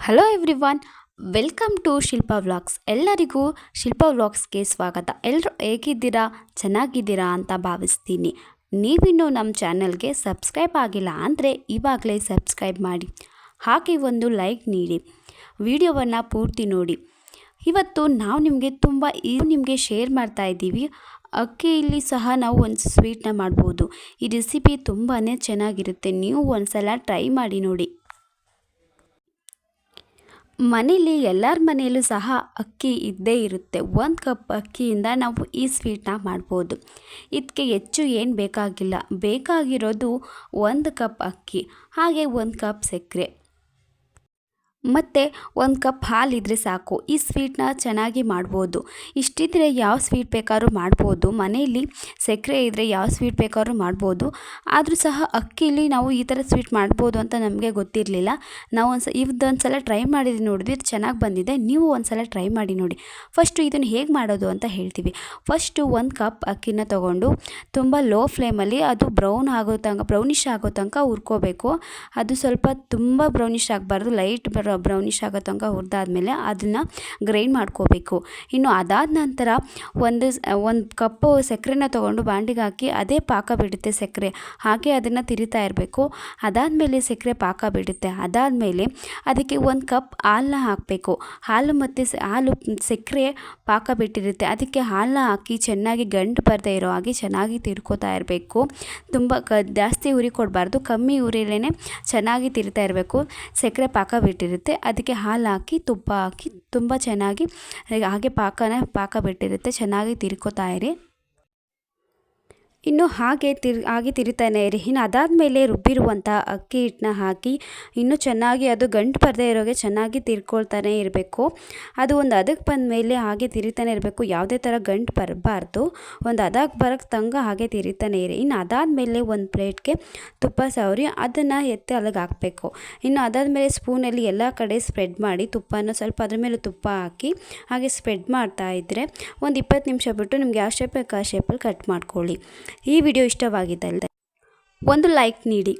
Hello everyone, welcome to Shilpa vlogs. ಎಲ್ಲರಿಗೂ ಶಿಲ್ಪಾ ವ್ಲಾಗ್ಸ್ಗೆ ಸ್ವಾಗತ. ಎಲ್ಲರೂ ಹೇಗಿದ್ದೀರಾ, ಚೆನ್ನಾಗಿದ್ದೀರಾ ಅಂತ ಭಾವಿಸ್ತೀನಿ. ನೀವಿನ್ನೂ ನಮ್ಮ ಚಾನಲ್ಗೆ ಸಬ್ಸ್ಕ್ರೈಬ್ ಆಗಿಲ್ಲ ಅಂದರೆ ಇವಾಗಲೇ ಸಬ್ಸ್ಕ್ರೈಬ್ ಮಾಡಿ, ಹಾಗೆ ಒಂದು ಲೈಕ್ ನೀಡಿ, ವಿಡಿಯೋವನ್ನು ಪೂರ್ತಿ ನೋಡಿ. ಇವತ್ತು ನಾವು ನಿಮಗೆ ಶೇರ್ ಮಾಡ್ತಾ ಇದ್ದೀವಿ. ಅಕ್ಕಿಯಲ್ಲಿ ಸಹ ನಾವು ಒಂದು ಸ್ವೀಟ್ನ ಮಾಡ್ಬೋದು. ಈ ರೆಸಿಪಿ ತುಂಬಾ ಚೆನ್ನಾಗಿರುತ್ತೆ. ನೀವು ಒಂದ್ಸಲ ಟ್ರೈ ಮಾಡಿ ನೋಡಿ. ಮನೇಲಿ ಎಲ್ಲರ ಮನೆಯಲ್ಲೂ ಸಹ ಅಕ್ಕಿ ಇದ್ದೇ ಇರುತ್ತೆ. 1 ಕಪ್ ಅಕ್ಕಿಯಿಂದ ನಾವು ಈ ಸ್ವೀಟ್ನ ಮಾಡ್ಬೋದು. ಇದಕ್ಕೆ ಹೆಚ್ಚು ಏನು ಬೇಕಾಗಿಲ್ಲ. ಬೇಕಾಗಿರೋದು 1 ಕಪ್ ಅಕ್ಕಿ, ಹಾಗೆ 1 ಕಪ್ ಸಕ್ಕರೆ ಮತ್ತು 1 ಕಪ್ ಹಾಲಿದ್ರೆ ಸಾಕು. ಈ ಸ್ವೀಟ್ನ ಚೆನ್ನಾಗಿ ಮಾಡ್ಬೋದು. ಇಷ್ಟಿದ್ರೆ ಯಾವ ಸ್ವೀಟ್ ಬೇಕಾದ್ರೂ ಮಾಡ್ಬೋದು. ಮನೆಯಲ್ಲಿ ಸಕ್ಕರೆ ಇದ್ದರೆ ಯಾವ ಸ್ವೀಟ್ ಬೇಕಾದ್ರೂ ಮಾಡ್ಬೋದು. ಆದರೂ ಸಹ ಅಕ್ಕಿಲಿ ನಾವು ಈ ಥರ ಸ್ವೀಟ್ ಮಾಡ್ಬೋದು ಅಂತ ನಮಗೆ ಗೊತ್ತಿರಲಿಲ್ಲ. ನಾವು ಇದೊಂದು ಸಲ ಟ್ರೈ ಮಾಡಿದ್ವಿ, ನೋಡಿದ್ವಿ, ಇದು ಚೆನ್ನಾಗಿ ಬಂದಿದೆ. ನೀವು ಒಂದು ಸಲ ಟ್ರೈ ಮಾಡಿ ನೋಡಿ. ಫಸ್ಟು ಇದನ್ನು ಹೇಗೆ ಮಾಡೋದು ಅಂತ ಹೇಳ್ತೀವಿ. ಫಸ್ಟು 1 ಕಪ್ ಅಕ್ಕಿನ ತೊಗೊಂಡು ತುಂಬ ಲೋ ಫ್ಲೇಮಲ್ಲಿ ಅದು ಬ್ರೌನಿಷ್ ಆಗೋ ತನಕ ಹುರ್ಕೋಬೇಕು. ಅದು ಸ್ವಲ್ಪ ತುಂಬ ಬ್ರೌನಿಷ್ ಆಗಬಾರ್ದು, ಲೈಟ್ ಬ್ರೌನಿಷ್ ಆಗೋ ತನಕ ಹುರಿದಾದ್ಮೇಲೆ ಅದನ್ನು ಗ್ರೈಂಡ್ ಮಾಡ್ಕೋಬೇಕು. ಇನ್ನು ಅದಾದ ನಂತರ ಒಂದು ಕಪ್ಪು ಸಕ್ಕರೆನ ತೊಗೊಂಡು ಬಾಂಡಿಗೆ ಹಾಕಿ ಅದೇ ಪಾಕ ಬಿಡುತ್ತೆ ಸಕ್ಕರೆ, ಹಾಗೆ ಅದನ್ನು ತಿರುತ್ತಾ ಇರಬೇಕು. ಅದಾದಮೇಲೆ ಸಕ್ಕರೆ ಪಾಕ ಬಿಡುತ್ತೆ. ಅದಾದಮೇಲೆ ಅದಕ್ಕೆ 1 ಕಪ್ ಹಾಲನ್ನ ಹಾಕಬೇಕು. ಹಾಲು ಮತ್ತು ಸಕ್ಕರೆ ಪಾಕ ಬಿಟ್ಟಿರುತ್ತೆ, ಅದಕ್ಕೆ ಹಾಲನ್ನ ಹಾಕಿ ಚೆನ್ನಾಗಿ ಗಂಟು ಬರದೇ ಇರೋ ಹಾಗೆ ಚೆನ್ನಾಗಿ ತಿರ್ಕೋತಾ ಇರಬೇಕು. ತುಂಬ ಜಾಸ್ತಿ ಉರಿ ಕೊಡಬಾರ್ದು, ಕಮ್ಮಿ ಉರಿಯಲ್ಲೇ ಚೆನ್ನಾಗಿ ತಿರುತ್ತಾ ಇರಬೇಕು. ಸಕ್ಕರೆ ಪಾಕ ಬಿಟ್ಟಿರುತ್ತೆ, ಅದಕ್ಕೆ ಹಾಲು ಹಾಕಿ ತುಪ್ಪ ಹಾಕಿ ತುಂಬ ಚೆನ್ನಾಗಿ ಹಾಗೆ ಪಾಕ ಬಿಟ್ಟಿರುತ್ತೆ, ಚೆನ್ನಾಗಿ ತಿರ್ಕೋತಾ ಇರಿ. ಇನ್ನು ಹಾಗೆ ತಿರುತ್ತಾನೆ ಇರಿ. ಇನ್ನು ಅದಾದಮೇಲೆ ರುಬ್ಬಿರುವಂಥ ಅಕ್ಕಿ ಹಿಟ್ಟನ್ನ ಹಾಕಿ ಇನ್ನೂ ಚೆನ್ನಾಗಿ ಅದು ಗಂಟು ಬರದೇ ಇರೋಗೆ ಚೆನ್ನಾಗಿ ತಿರ್ಕೊಳ್ತಾನೆ ಇರಬೇಕು. ಅದು ಒಂದು ಹದಕ್ಕೆ ಬಂದ ಮೇಲೆ ಹಾಗೆ ತಿರುತ್ತಾನೆ ಇರಬೇಕು. ಯಾವುದೇ ಥರ ಗಂಟು ಬರಬಾರ್ದು. ಒಂದು ಹದಕ್ಕೆ ಬರೋಕ್ಕೆ ತನಕ ಹಾಗೆ ತಿರುತ್ತಾನೆ ಇರಿ. ಇನ್ನು ಅದಾದಮೇಲೆ ಒಂದು ಪ್ಲೇಟ್ಗೆ ತುಪ್ಪ ಸವರಿ ಅದನ್ನು ಎತ್ತಿ ಅಲ್ಲಿಗೆ ಹಾಕಬೇಕು. ಇನ್ನು ಅದಾದಮೇಲೆ ಸ್ಪೂನಲ್ಲಿ ಎಲ್ಲ ಕಡೆ ಸ್ಪ್ರೆಡ್ ಮಾಡಿ ತುಪ್ಪನ ಸ್ವಲ್ಪ ಅದ್ರ ಮೇಲೆ ತುಪ್ಪ ಹಾಕಿ ಹಾಗೆ ಸ್ಪ್ರೆಡ್ ಮಾಡ್ತಾ ಇದ್ದರೆ ಒಂದು 20 ನಿಮಿಷ ಬಿಟ್ಟು ನಿಮ್ಗೆ ಯಾವ ಶೇಪ್ ಬೇಕು ಆ ಶೇಪಲ್ಲಿ ಕಟ್ ಮಾಡ್ಕೊಳ್ಳಿ. ಈ ವಿಡಿಯೋ ಇಷ್ಟವಾಗಿದ್ದಲ್ಲಿ ಒಂದು ಲೈಕ್ ನೀಡಿ.